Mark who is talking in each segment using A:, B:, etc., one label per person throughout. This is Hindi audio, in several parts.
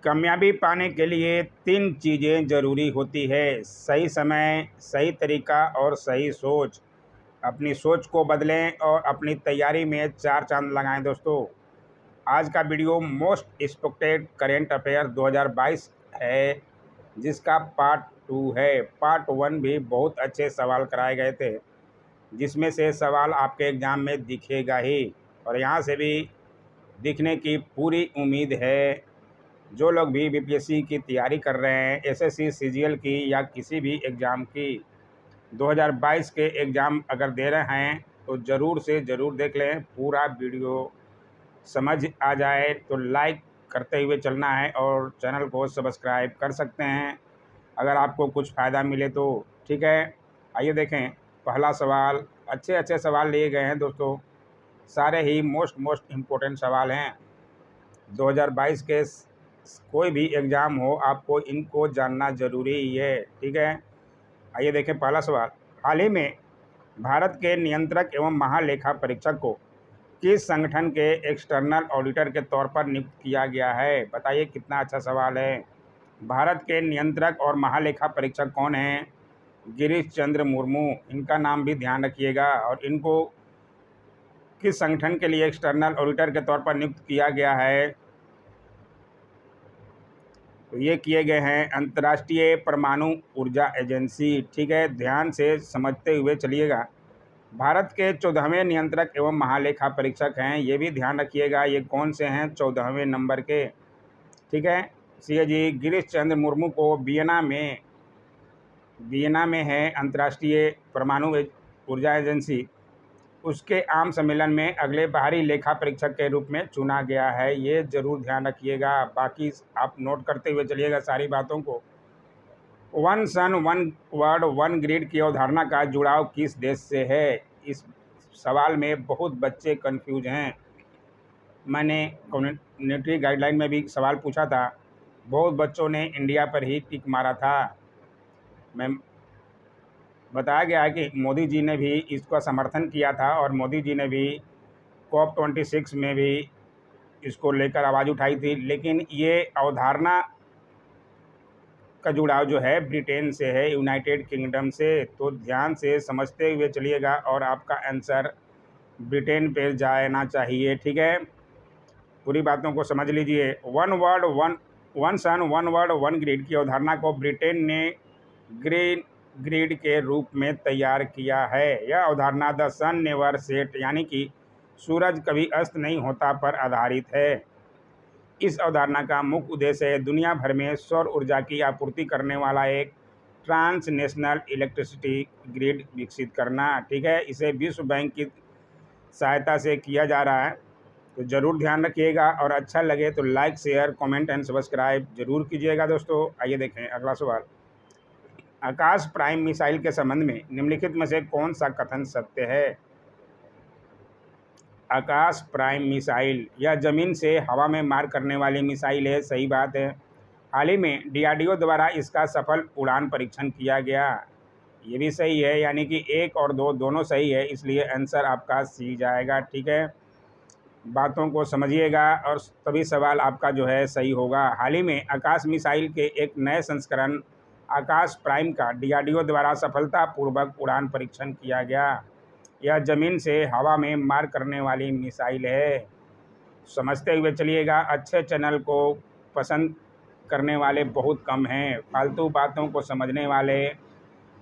A: कामयाबी पाने के लिए 3 चीज़ें ज़रूरी होती है। सही समय, सही तरीका और सही सोच। अपनी सोच को बदलें और अपनी तैयारी में 4 चाँद लगाएँ दोस्तों। आज का video most expected current affair 2022 है, जिसका पार्ट 2 है। पार्ट 1 भी बहुत अच्छे सवाल कराए गए थे, जिसमें से सवाल आपके एग्ज़ाम में दिखेगा ही और यहाँ से भी दिखने की पूरी उम्मीद है। जो लोग भी बीपीएससी की तैयारी कर रहे हैं, एसएससी, सीजीएल की या किसी भी एग्ज़ाम की 2022 के एग्ज़ाम अगर दे रहे हैं तो ज़रूर से ज़रूर देख लें। पूरा वीडियो समझ आ जाए तो लाइक करते हुए चलना है और चैनल को सब्सक्राइब कर सकते हैं अगर आपको कुछ फ़ायदा मिले तो। ठीक है, आइए देखें। पहला सवाल, अच्छे अच्छे सवाल लिए गए हैं दोस्तों, सारे ही मोस्ट इम्पोर्टेंट सवाल हैं। 2022 के कोई भी एग्ज़ाम हो, आपको इनको जानना ज़रूरी ही है। ठीक है, आइए देखें पहला सवाल। हाल ही में भारत के नियंत्रक एवं महालेखा परीक्षक को किस संगठन के एक्सटर्नल ऑडिटर के तौर पर नियुक्त किया गया है? बताइए कितना अच्छा सवाल है। भारत के नियंत्रक और महालेखा परीक्षक कौन हैं? गिरीश चंद्र मुर्मू। इनका नाम भी ध्यान रखिएगा। और इनको किस संगठन के लिए एक्सटर्नल ऑडिटर के तौर पर नियुक्त किया गया है? तो ये किए गए हैं अंतर्राष्ट्रीय परमाणु ऊर्जा एजेंसी। ठीक है, ध्यान से समझते हुए चलिएगा। भारत के 14वें नियंत्रक एवं महालेखा परीक्षक हैं, ये भी ध्यान रखिएगा। ये कौन से हैं? 14वें नंबर के। ठीक है, सीएजी गिरीश चंद्र मुर्मू को वियना में है अंतर्राष्ट्रीय परमाणु ऊर्जा एजेंसी, उसके आम सम्मेलन में अगले बाहरी लेखा परीक्षक के रूप में चुना गया है। ये ज़रूर ध्यान रखिएगा। बाकी आप नोट करते हुए चलिएगा सारी बातों को। One sun one word one grid की अवधारणा का जुड़ाव किस देश से है? इस सवाल में बहुत बच्चे कंफ्यूज हैं। मैंने कम्युनिटी गाइडलाइन में भी सवाल पूछा था, बहुत बच्चों ने इंडिया पर ही टिक मारा था। मैं बताया गया है कि मोदी जी ने भी इसका समर्थन किया था और मोदी जी ने भी COP26 में भी इसको लेकर आवाज़ उठाई थी। लेकिन ये अवधारणा का जुड़ाव जो है ब्रिटेन से है, यूनाइटेड किंगडम से। तो ध्यान से समझते हुए चलिएगा और आपका आंसर ब्रिटेन पे जाना चाहिए। ठीक है, पूरी बातों को समझ लीजिए। One sun one word one grid की अवधारणा को ब्रिटेन ने ग्रीन ग्रिड के रूप में तैयार किया है। यह अवधारणा द सन नेवर सेट यानी कि सूरज कभी अस्त नहीं होता पर आधारित है। इस अवधारणा का मुख्य उद्देश्य है दुनिया भर में सौर ऊर्जा की आपूर्ति करने वाला एक ट्रांसनेशनल इलेक्ट्रिसिटी ग्रिड विकसित करना। ठीक है, इसे विश्व बैंक की सहायता से किया जा रहा है। तो ज़रूर ध्यान रखिएगा और अच्छा लगे तो like, share, comment and subscribe जरूर कीजिएगा दोस्तों। आइए देखें अगला सवाल। आकाश प्राइम मिसाइल के संबंध में निम्नलिखित में से कौन सा कथन सत्य है? आकाश प्राइम मिसाइल यह ज़मीन से हवा में मार करने वाली मिसाइल है। सही बात है। हाल ही में डीआरडीओ द्वारा इसका सफल उड़ान परीक्षण किया गया। ये भी सही है, यानी कि 1 और 2 दोनों सही है, इसलिए आंसर आपका सी जाएगा। ठीक है, बातों को समझिएगा और तभी सवाल आपका जो है सही होगा। हाल ही में आकाश मिसाइल के एक नए संस्करण आकाश प्राइम का डीआरडीओ द्वारा सफलतापूर्वक उड़ान परीक्षण किया गया। यह ज़मीन से हवा में मार करने वाली मिसाइल है। समझते हुए चलिएगा। अच्छे चैनल को पसंद करने वाले बहुत कम हैं। फालतू बातों को समझने वाले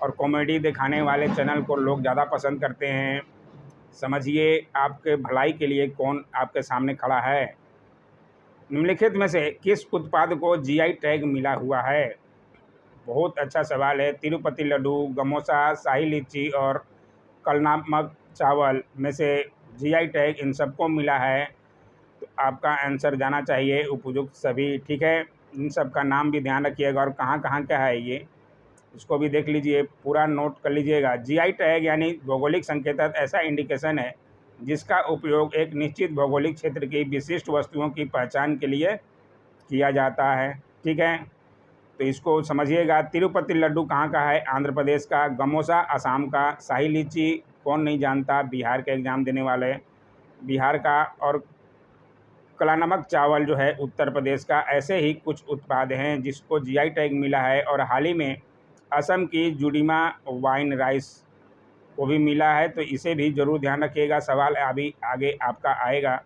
A: और कॉमेडी दिखाने वाले चैनल को लोग ज़्यादा पसंद करते हैं। समझिए आपके भलाई के लिए कौन आपके सामने खड़ा है। निम्नलिखित में से किस उत्पाद को जीआई टैग मिला हुआ है? बहुत अच्छा सवाल है। तिरुपति लड्डू, गमोसा, शाही लीची और कलनामक चावल में से जीआई टैग इन सबको मिला है। तो आपका आंसर जाना चाहिए उपयुक्त सभी। ठीक है, इन सब का नाम भी ध्यान रखिएगा और कहाँ कहाँ क्या है ये इसको भी देख लीजिए, पूरा नोट कर लीजिएगा। जीआई टैग यानी भौगोलिक संकेतक ऐसा इंडिकेशन है जिसका उपयोग एक निश्चित भौगोलिक क्षेत्र की विशिष्ट वस्तुओं की पहचान के लिए किया जाता है। ठीक है, तो इसको समझिएगा। तिरुपति लड्डू कहाँ का है? आंध्र प्रदेश का। गमोसा असम का। शाही लीची कौन नहीं जानता, बिहार के एग्ज़ाम देने वाले, बिहार का। और काला नमक चावल जो है उत्तर प्रदेश का, ऐसे ही कुछ उत्पाद हैं जिसको जीआई टैग मिला है। और हाल ही में असम की जुडीमा वाइन राइस को भी मिला है, तो इसे भी ज़रूर ध्यान रखिएगा। सवाल अभी आगे आपका आएगा,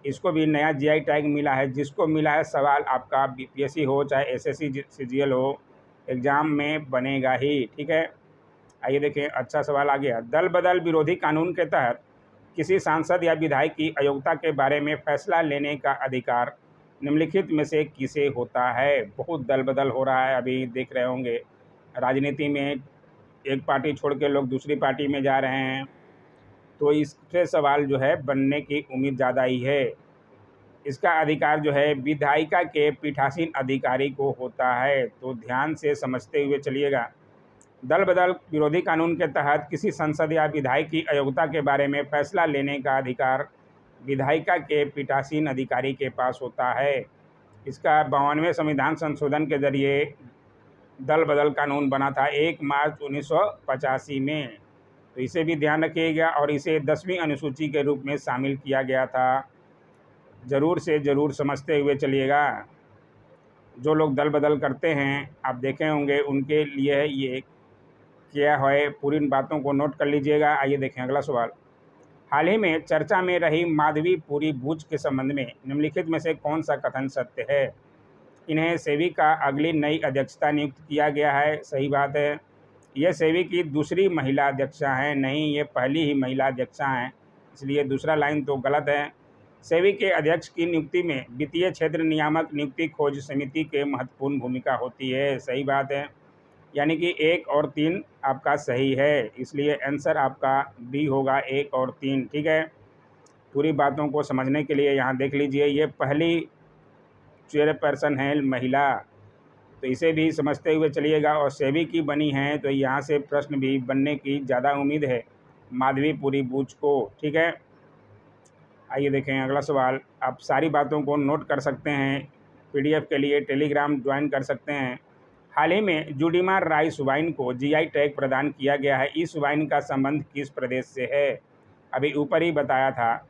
A: इसको भी नया जीआई टैग मिला है। जिसको मिला है, सवाल आपका बीपीएससी हो चाहे एसएससी सीजीएल हो, एग्ज़ाम में बनेगा ही। ठीक है, आइए देखें, अच्छा सवाल आ गया। दल बदल विरोधी कानून के तहत किसी सांसद या विधायक की अयोग्यता के बारे में फैसला लेने का अधिकार निम्नलिखित में से किसे होता है? बहुत दल बदल हो रहा है, अभी देख रहे होंगे राजनीति में, एक पार्टी छोड़ के लोग दूसरी पार्टी में जा रहे हैं, तो इससे सवाल जो है बनने की उम्मीद ज़्यादा ही है। इसका अधिकार जो है विधायिका के पीठासीन अधिकारी को होता है, तो ध्यान से समझते हुए चलिएगा। दल बदल विरोधी कानून के तहत किसी सांसद या विधायक की अयोग्यता के बारे में फैसला लेने का अधिकार विधायिका के पीठासीन अधिकारी के पास होता है। इसका 52वें संविधान संशोधन के जरिए दल बदल कानून बना था 1 मार्च 1985 में, तो इसे भी ध्यान रखिएगा। और इसे 10वीं अनुसूची के रूप में शामिल किया गया था। ज़रूर से ज़रूर समझते हुए चलिएगा। जो लोग दल बदल करते हैं, आप देखे होंगे, उनके लिए ये क्या है, पूरी इन बातों को नोट कर लीजिएगा। आइए देखें अगला सवाल। हाल ही में चर्चा में रही माधवीपुरी बूच के संबंध में निम्नलिखित में से कौन सा कथन सत्य है? इन्हें सेबी का अगली नई अध्यक्षता नियुक्त किया गया है। सही बात है, यह सेबी की दूसरी महिला अध्यक्षा हैं, नहीं ये पहली ही महिला अध्यक्षा हैं, इसलिए दूसरा लाइन तो गलत है। सेबी के अध्यक्ष की नियुक्ति में वित्तीय क्षेत्र नियामक नियुक्ति खोज समिति के महत्वपूर्ण भूमिका होती है। सही बात है, यानी कि 1 और 3 आपका सही है, इसलिए आंसर आपका बी होगा 1 और 3। ठीक है, पूरी बातों को समझने के लिए यहाँ देख लीजिए, ये पहली चेयरपर्सन है महिला, तो इसे भी समझते हुए चलिएगा। और सेबी की बनी हैं, तो यहाँ से प्रश्न भी बनने की ज़्यादा उम्मीद है माधवीपुरी बूच को। ठीक है, आइए देखें अगला सवाल। आप सारी बातों को नोट कर सकते हैं, पीडीएफ के लिए टेलीग्राम ज्वाइन कर सकते हैं। हाल ही में जुडीमा राइस वाइन को जीआई टैग प्रदान किया गया है। इस वाइन का संबंध किस प्रदेश से है? अभी ऊपर ही बताया था,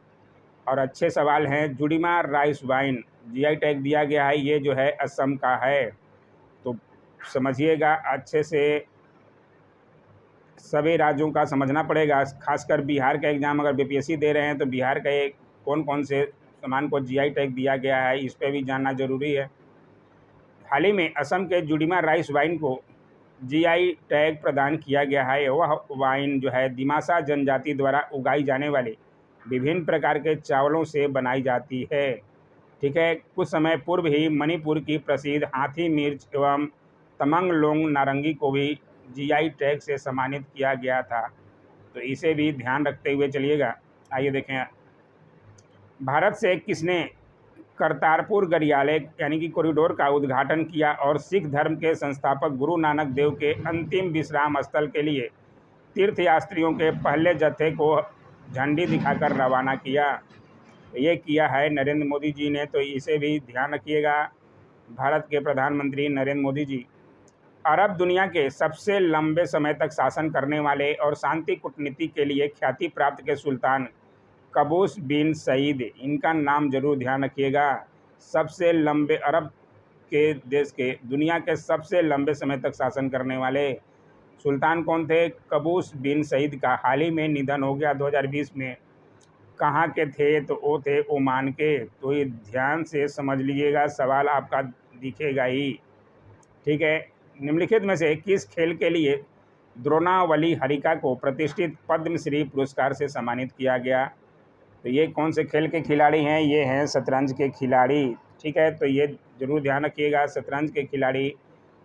A: और अच्छे सवाल हैं। Judima rice wine GI tag दिया गया है, ये जो है असम का है, तो समझिएगा अच्छे से। सभी राज्यों का समझना पड़ेगा, खासकर बिहार का एग्ज़ाम अगर बीपीएससी दे रहे हैं तो बिहार के कौन कौन से सामान को जीआई टैग दिया गया है, इस पे भी जानना ज़रूरी है। हाल ही में असम के जुडीमा राइस वाइन को जीआई टैग प्रदान किया गया है। वह वाइन जो है दिमासा जनजाति द्वारा उगाई जाने वाले विभिन्न प्रकार के चावलों से बनाई जाती है। ठीक है, कुछ समय पूर्व ही मणिपुर की प्रसिद्ध हाथी मिर्च एवं तमंग लोंग नारंगी को भी जीआई टैग से सम्मानित किया गया था, तो इसे भी ध्यान रखते हुए चलिएगा। आइए देखें, भारत से किसने करतारपुर गरियाले यानी कि कॉरिडोर का उद्घाटन किया और सिख धर्म के संस्थापक गुरु नानक देव के अंतिम विश्राम स्थल के लिए तीर्थयात्रियों के पहले जत्थे को झंडी दिखाकर रवाना किया? ये किया है नरेंद्र मोदी जी ने, तो इसे भी ध्यान रखिएगा। भारत के प्रधानमंत्री नरेंद्र मोदी जी। अरब दुनिया के सबसे लंबे समय तक शासन करने वाले और शांति कूटनीति के लिए ख्याति प्राप्त के सुल्तान कबूस बिन सईद, इनका नाम जरूर ध्यान रखिएगा। सबसे लंबे अरब के देश के दुनिया के सबसे लंबे समय तक शासन करने वाले सुल्तान कौन थे? कबूस बिन सईद का हाल ही में निधन हो गया 2020 में। कहाँ के थे? तो वो थे ओमान के। तो ये ध्यान से समझ लीजिएगा, सवाल आपका दिखेगा ही। ठीक है, निम्नलिखित में से किस खेल के लिए द्रोणावली हरिका को प्रतिष्ठित पद्मश्री पुरस्कार से सम्मानित किया गया? तो ये कौन से खेल के खिलाड़ी हैं? ये हैं शतरंज के खिलाड़ी। ठीक है, तो ये जरूर ध्यान रखिएगा, शतरंज के खिलाड़ी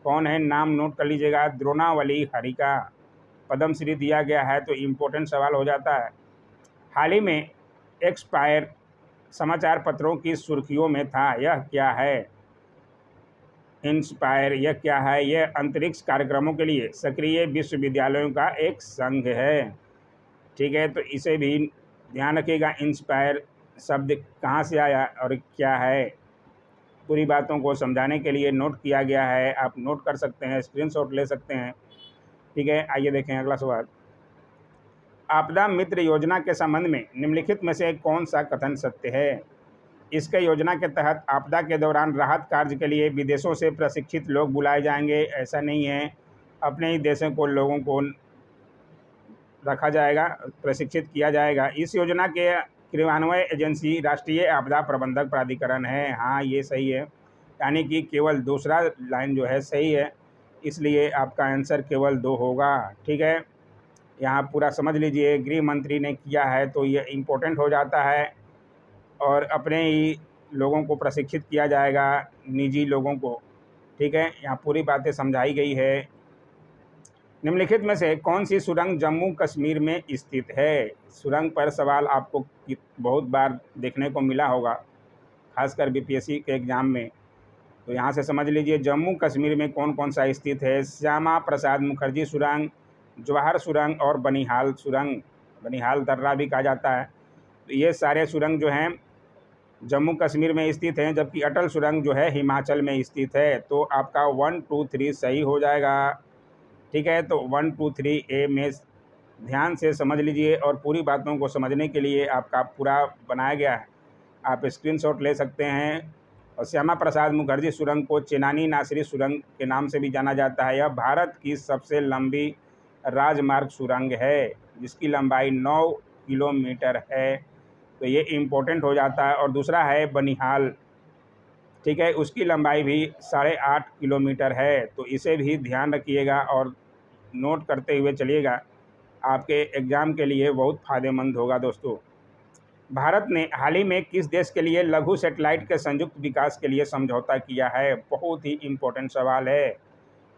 A: कौन है, नाम नोट कर लीजिएगा। द्रोणावली हरिका पद्मश्री दिया गया है, तो इम्पोर्टेंट सवाल हो जाता है। हाल ही में एक्सपायर समाचार पत्रों की सुर्खियों में था, यह क्या है? इंस्पायर, यह क्या है? यह अंतरिक्ष कार्यक्रमों के लिए सक्रिय विश्वविद्यालयों का एक संघ है। ठीक है, तो इसे भी ध्यान रखिएगा, इंस्पायर शब्द कहाँ से आया और क्या है। पूरी बातों को समझाने के लिए नोट किया गया है, आप नोट कर सकते हैं, स्क्रीनशॉट ले सकते हैं। ठीक है, आइए देखें अगला सवाल। आपदा मित्र योजना के संबंध में निम्नलिखित में से कौन सा कथन सत्य है? इसके योजना के तहत आपदा के दौरान राहत कार्य के लिए विदेशों से प्रशिक्षित लोग बुलाए जाएंगे। ऐसा नहीं है, अपने ही देशों को लोगों को रखा जाएगा, प्रशिक्षित किया जाएगा। इस योजना के क्रियान्वयन एजेंसी राष्ट्रीय आपदा प्रबंधक प्राधिकरण है। हाँ, ये सही है, यानी कि केवल दूसरा लाइन जो है सही है, इसलिए आपका आंसर केवल 2 होगा। ठीक है, यहाँ पूरा समझ लीजिए, गृह मंत्री ने किया है तो ये इम्पोर्टेंट हो जाता है और अपने ही लोगों को प्रशिक्षित किया जाएगा, निजी लोगों को। ठीक है, यहाँ पूरी बातें समझाई गई है। निम्नलिखित में से कौन सी सुरंग जम्मू कश्मीर में स्थित है? सुरंग पर सवाल आपको बहुत बार देखने को मिला होगा, खासकर बीपीएससी के एग्ज़ाम में। तो यहाँ से समझ लीजिए जम्मू कश्मीर में कौन कौन सा स्थित है। श्यामा प्रसाद मुखर्जी सुरंग, जवाहर सुरंग और बनिहाल सुरंग, बनिहाल दर्रा भी कहा जाता है। तो ये सारे सुरंग जो हैं जम्मू कश्मीर में स्थित हैं, जबकि अटल सुरंग जो है हिमाचल में स्थित है। तो आपका 1, 2, 3 सही हो जाएगा। ठीक है, तो 1, 2, 3 ए में ध्यान से समझ लीजिए और पूरी बातों को समझने के लिए आपका पूरा बनाया गया है, आप स्क्रीनशॉट ले सकते हैं। और श्यामा प्रसाद मुखर्जी सुरंग को चेनानी नासरी सुरंग के नाम से भी जाना जाता है। यह भारत की सबसे लंबी राजमार्ग सुरंग है, जिसकी लंबाई 9 किलोमीटर है। तो ये इम्पोर्टेंट हो जाता है। और दूसरा है बनिहाल, ठीक है, उसकी लंबाई भी 8.5 किलोमीटर है। तो इसे भी ध्यान रखिएगा और नोट करते हुए चलिएगा, आपके एग्ज़ाम के लिए बहुत फ़ायदेमंद होगा दोस्तों। भारत ने हाल ही में किस देश के लिए लघु सैटेलाइट के संयुक्त विकास के लिए समझौता किया है? बहुत ही इम्पोर्टेंट सवाल है,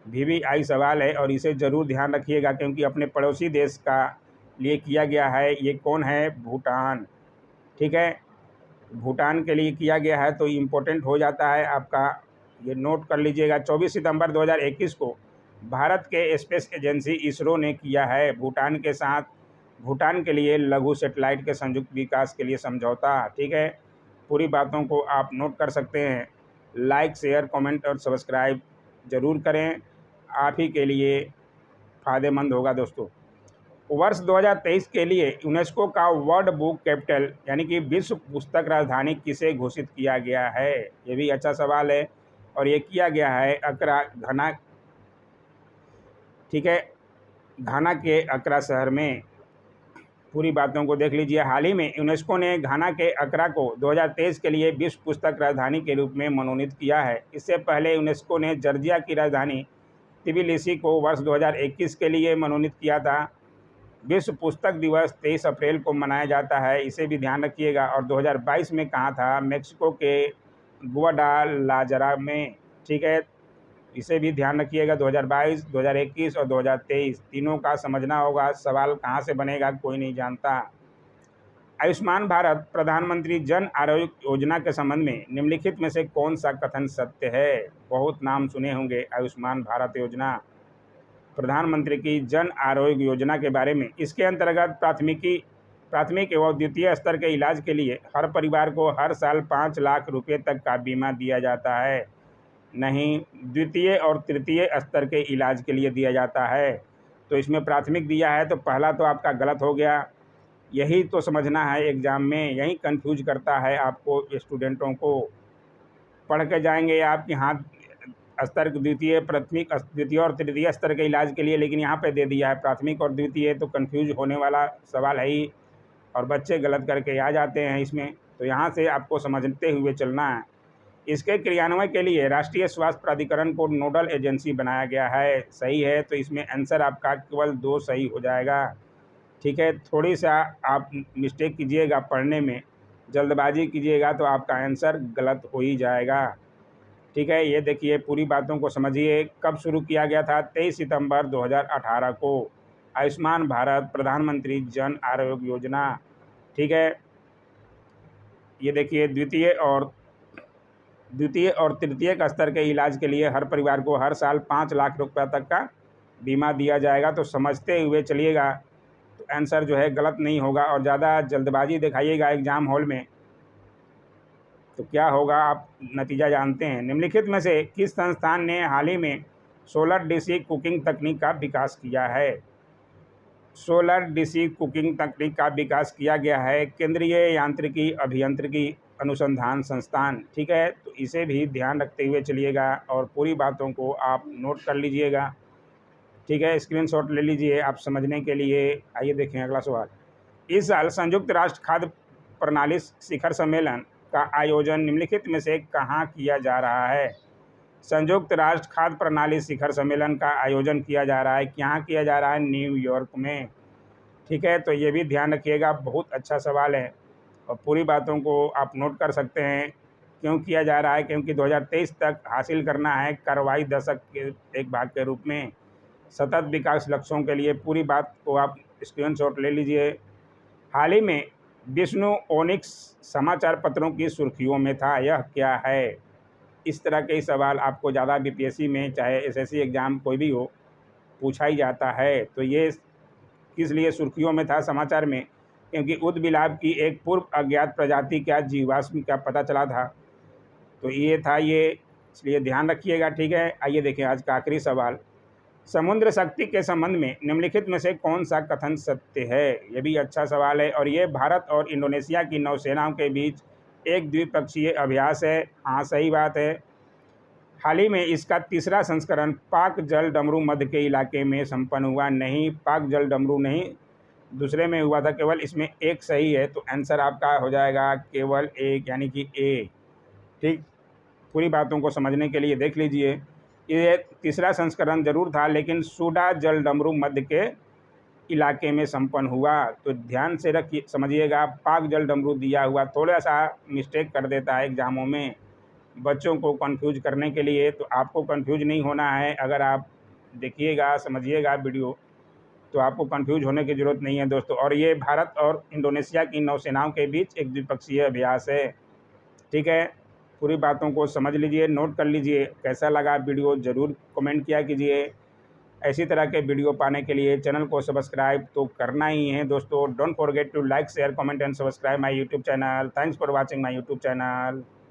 A: वीवीआई सवाल है और इसे ज़रूर ध्यान रखिएगा, क्योंकि अपने पड़ोसी देश का लिए किया गया है। ये कौन है? भूटान। ठीक है, भूटान के लिए किया गया है, तो इम्पोर्टेंट हो जाता है आपका, ये नोट कर लीजिएगा। 24 सितंबर 2021 को भारत के स्पेस एजेंसी इसरो ने किया है भूटान के साथ, भूटान के लिए लघु सैटेलाइट के संयुक्त विकास के लिए समझौता। ठीक है, पूरी बातों को आप नोट कर सकते हैं। लाइक, शेयर, कमेंट और सब्सक्राइब ज़रूर करें, आप ही के लिए फ़ायदेमंद होगा दोस्तों। वर्ष 2023 के लिए यूनेस्को का वर्ल्ड बुक कैपिटल यानी कि विश्व पुस्तक राजधानी किसे घोषित किया गया है? ये भी अच्छा सवाल है और ये किया गया है अक्रा, घाना। ठीक है, घाना के अक्रा शहर में। पूरी बातों को देख लीजिए। हाल ही में यूनेस्को ने घाना के अक्रा को 2023 के लिए विश्व पुस्तक राजधानी के रूप में मनोनीत किया है। इससे पहले यूनेस्को ने जॉर्जिया की राजधानी तिबिलिसी को वर्ष 2021 के लिए मनोनीत किया था। विश्व पुस्तक दिवस 23 अप्रैल को मनाया जाता है, इसे भी ध्यान रखिएगा। और 2022 में कहाँ था? मेक्सिको के गुआडालाजरा में। ठीक है, इसे भी ध्यान रखिएगा। 2022, 2021 और 2023 तीनों का समझना होगा। सवाल कहाँ से बनेगा कोई नहीं जानता। आयुष्मान भारत प्रधानमंत्री जन आरोग्य योजना के संबंध में निम्नलिखित में से कौन सा कथन सत्य है? बहुत नाम सुने होंगे आयुष्मान भारत योजना, प्रधानमंत्री की जन आरोग्य योजना के बारे में। इसके अंतर्गत प्राथमिक एवं द्वितीय स्तर के इलाज के लिए हर परिवार को हर साल 5 लाख रुपए तक का बीमा दिया जाता है। नहीं, द्वितीय और तृतीय स्तर के इलाज के लिए दिया जाता है। तो इसमें प्राथमिक दिया है, तो पहला तो आपका गलत हो गया। यही तो समझना है एग्ज़ाम में, यही कंफ्यूज करता है आपको, स्टूडेंटों को। पढ़ के जाएंगे आप कि हाँ स्तर द्वितीय, प्राथमिक, द्वितीय और तृतीय स्तर के इलाज के लिए, लेकिन यहाँ पे दे दिया है प्राथमिक और द्वितीय, तो कंफ्यूज होने वाला सवाल है ही और बच्चे गलत करके आ जाते हैं इसमें। तो यहाँ से आपको समझते हुए चलना है। इसके क्रियान्वयन के लिए राष्ट्रीय स्वास्थ्य प्राधिकरण को नोडल एजेंसी बनाया गया है। सही है, तो इसमें आंसर आपका केवल 2 सही हो जाएगा। ठीक है, थोड़ी सा आप मिस्टेक कीजिएगा पढ़ने में, जल्दबाजी कीजिएगा तो आपका आंसर गलत हो ही जाएगा। ठीक है, ये देखिए पूरी बातों को समझिए। कब शुरू किया गया था? 23 सितंबर 2018 को आयुष्मान भारत प्रधानमंत्री जन आरोग्य योजना। ठीक है, ये देखिए द्वितीय और तृतीय का स्तर के इलाज के लिए हर परिवार को हर साल 5 लाख रुपये तक का बीमा दिया जाएगा। तो समझते हुए चलिएगा, तो आंसर जो है गलत नहीं होगा। और ज़्यादा जल्दबाजी दिखाइएगा एग्ज़ाम हॉल में तो क्या होगा आप नतीजा जानते हैं। निम्नलिखित में से किस संस्थान ने हाल ही में सोलर डीसी कुकिंग तकनीक का विकास किया है? सोलर डीसी कुकिंग तकनीक का विकास किया गया है केंद्रीय यांत्रिकी अनुसंधान संस्थान, ठीक है। तो इसे भी ध्यान रखते हुए चलिएगा और पूरी बातों को आप नोट कर लीजिएगा, ठीक है। स्क्रीनशॉट ले लीजिए आप समझने के लिए। आइए देखें अगला सवाल। इस साल संयुक्त राष्ट्र खाद्य प्रणाली शिखर सम्मेलन का आयोजन निम्नलिखित में से कहाँ किया जा रहा है? संयुक्त राष्ट्र खाद्य प्रणाली शिखर सम्मेलन का आयोजन किया जा रहा है, कहाँ किया जा रहा है? न्यूयॉर्क में, ठीक है। तो ये भी ध्यान रखिएगा, बहुत अच्छा सवाल है और पूरी बातों को आप नोट कर सकते हैं। क्यों किया जा रहा है? क्योंकि 2023 तक हासिल करना है कार्रवाई दशक के एक भाग के रूप में सतत विकास लक्ष्यों के लिए। पूरी बात को आप स्क्रीनशॉट ले लीजिए। हाल ही में विष्णु ओनिक्स समाचार पत्रों की सुर्खियों में था, यह क्या है? इस तरह के सवाल आपको ज़्यादा बीपीएससी में, चाहे एसएससी एग्ज़ाम कोई भी हो, पूछा ही जाता है। तो ये किस लिए सुर्खियों में था समाचार में? क्योंकि उदबिलाव की एक पूर्व अज्ञात प्रजाति का जीवाश्म का पता चला था। तो ये था ये, इसलिए ध्यान रखिएगा, ठीक है। आइए देखें आज का आखिरी सवाल। समुद्र शक्ति के संबंध में निम्नलिखित में से कौन सा कथन सत्य है? ये भी अच्छा सवाल है और ये भारत और इंडोनेशिया की नौसेनाओं के बीच एक द्विपक्षीय अभ्यास है। हाँ, सही बात है। हाल ही में इसका तीसरा संस्करण पाक जल डमरू मध्य के इलाके में संपन्न हुआ। नहीं, पाक जल डमरू नहीं, दूसरे में हुआ था। केवल इसमें एक सही है, तो आंसर आपका हो जाएगा केवल एक, यानी कि ए, ठीक। पूरी बातों को समझने के लिए देख लीजिए। ये तीसरा संस्करण जरूर था, लेकिन सूडा जल डमरू मध्य के इलाके में संपन्न हुआ। तो ध्यान से रखिए, समझिएगा। पाक जल डमरू दिया हुआ थोड़ा सा मिस्टेक कर देता है एग्जामों में बच्चों को कंफ्यूज करने के लिए। तो आपको कंफ्यूज नहीं होना है। अगर आप देखिएगा, समझिएगा वीडियो, तो आपको कंफ्यूज होने की ज़रूरत नहीं है दोस्तों। और ये भारत और इंडोनेशिया की नौसेनाओं के बीच एक द्विपक्षीय अभ्यास है, ठीक है। पूरी बातों को समझ लीजिए, नोट कर लीजिए। कैसा लगा वीडियो ज़रूर कमेंट किया कीजिए। ऐसी तरह के वीडियो पाने के लिए चैनल को सब्सक्राइब तो करना ही है दोस्तों। Don't forget to like, share, comment and subscribe my YouTube channel. Thanks for watching my YouTube channel.